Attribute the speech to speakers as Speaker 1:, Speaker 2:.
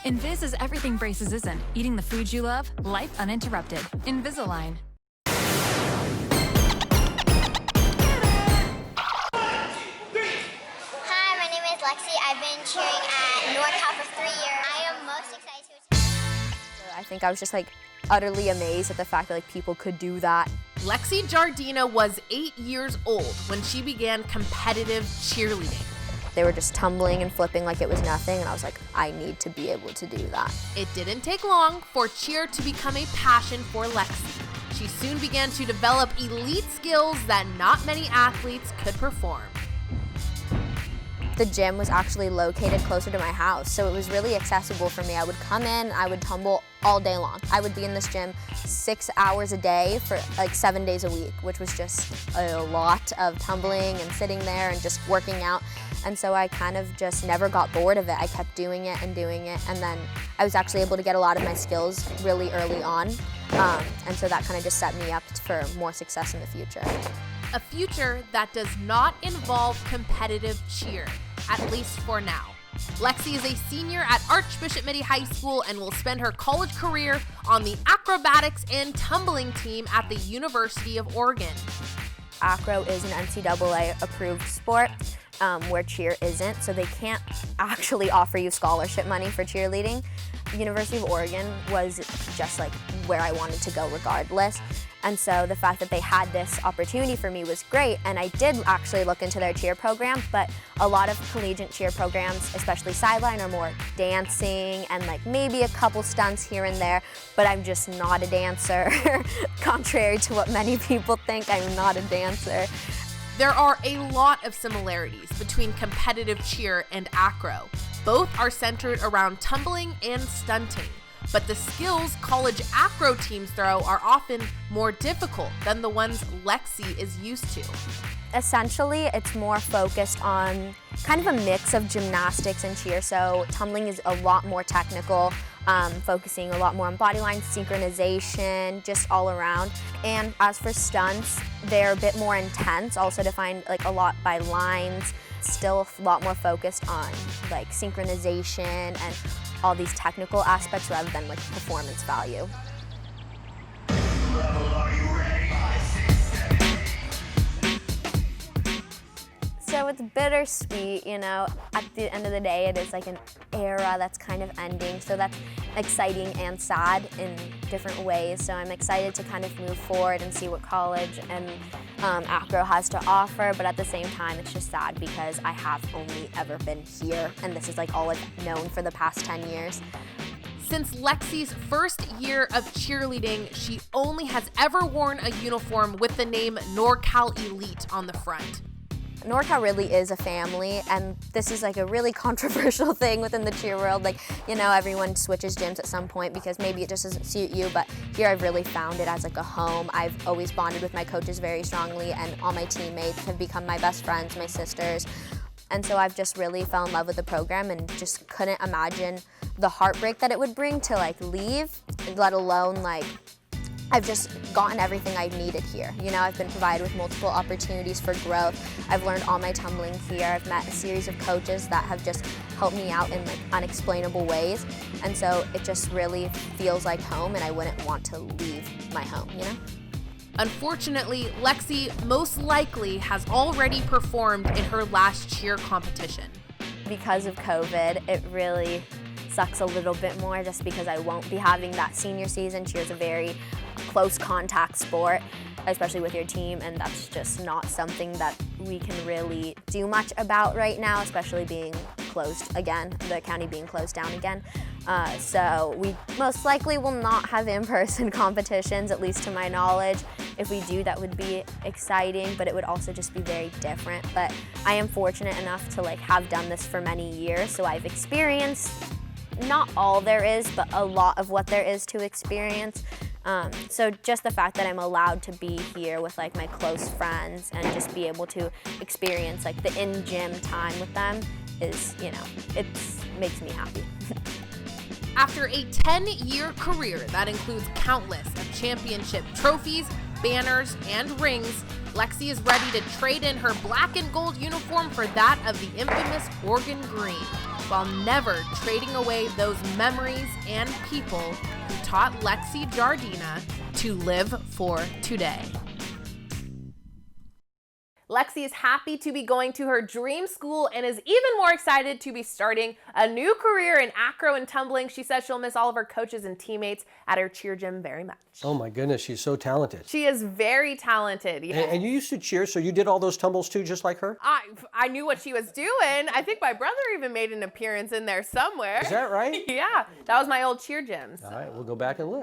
Speaker 1: Invis is everything braces isn't. Eating the food you love, life uninterrupted. Invisalign.
Speaker 2: Hi, my name is Lexi. I've been cheering at NorCal for 3 years. I am most excited to
Speaker 3: I think I was just utterly amazed at the fact that people could do that.
Speaker 4: Lexi Giardina was 8 years old when she began competitive cheerleading.
Speaker 3: They were just tumbling and flipping like it was nothing, and I was like, I need to be able to do that.
Speaker 4: It didn't take long for cheer to become a passion for Lexi. She soon began to develop elite skills that not many athletes could perform.
Speaker 3: The gym was actually located closer to my house, so it was really accessible for me. I would come in, I would tumble all day long. I would be in this gym 6 hours a day for 7 days a week, which was just a lot of tumbling and sitting there and just working out. And so I kind of just never got bored of it. I kept doing it, and then I was actually able to get a lot of my skills really early on. And so that kind of just set me up for more success in the future.
Speaker 4: A future that does not involve competitive cheer, at least for now. Lexi is a senior at Archbishop Mitty High School and will spend her college career on the acrobatics and tumbling team at the University of Oregon.
Speaker 3: Acro is an NCAA approved sport where cheer isn't, so they can't actually offer you scholarship money for cheerleading. University of Oregon was just where I wanted to go regardless. And so the fact that they had this opportunity for me was great, and I did actually look into their cheer program, but a lot of collegiate cheer programs, especially sideline, are more dancing and maybe a couple stunts here and there, but I'm just not a dancer. Contrary to what many people think, I'm not a dancer.
Speaker 4: There are a lot of similarities between competitive cheer and acro. Both are centered around tumbling and stunting. But the skills college acro teams throw are often more difficult than the ones Lexi is used to.
Speaker 3: Essentially, it's more focused on kind of a mix of gymnastics and cheer. So tumbling is a lot more technical, focusing a lot more on body line, synchronization, just all around. And as for stunts, they're a bit more intense, also defined a lot by lines, still a lot more focused on synchronization and all these technical aspects rather than performance value. So it's bittersweet, at the end of the day it is an era that's kind of ending, so that's exciting and sad in different ways. So I'm excited to kind of move forward and see what college and acro has to offer, but at the same time it's just sad because I have only ever been here, and this is all I've known for the past 10 years.
Speaker 4: Since Lexi's first year of cheerleading, she only has ever worn a uniform with the name NorCal Elite on the front.
Speaker 3: NorCal really is a family, and this is a really controversial thing within the cheer world. Everyone switches gyms at some point because maybe it just doesn't suit you, but here I've really found it as a home. I've always bonded with my coaches very strongly, and all my teammates have become my best friends, my sisters. And so I've just really fell in love with the program and just couldn't imagine the heartbreak that it would bring to leave, let alone I've just gotten everything I've needed here. I've been provided with multiple opportunities for growth. I've learned all my tumbling here. I've met a series of coaches that have just helped me out in unexplainable ways. And so it just really feels like home, and I wouldn't want to leave my home,
Speaker 4: Unfortunately, Lexi most likely has already performed in her last cheer competition.
Speaker 3: Because of COVID, it really sucks a little bit more just because I won't be having that senior season. Cheer's a very close contact sport, especially with your team, and that's just not something that we can really do much about right now, especially being closed again, the county being closed down again. So we most likely will not have in-person competitions, at least to my knowledge. If we do, that would be exciting, but it would also just be very different. But I am fortunate enough to have done this for many years, so I've experienced not all there is, but a lot of what there is to experience. So just the fact that I'm allowed to be here with my close friends and just be able to experience the in-gym time with them is, it makes me happy.
Speaker 4: After a 10-year career that includes countless of championship trophies, banners, and rings, Lexi is ready to trade in her black and gold uniform for that of the infamous Oregon green. while never trading away those memories and people who taught Lexi Giardina to live for today. Lexi is happy to be going to her dream school and is even more excited to be starting a new career in acro and tumbling. She says she'll miss all of her coaches and teammates at her cheer gym very much.
Speaker 5: Oh my goodness, she's so talented.
Speaker 4: She is very talented. Yeah.
Speaker 5: And you used to cheer, so you did all those tumbles too, just like her?
Speaker 4: I knew what she was doing. I think my brother even made an appearance in there somewhere.
Speaker 5: Is that right?
Speaker 4: Yeah, that was my old cheer gym. So.
Speaker 5: All right, we'll go back and look.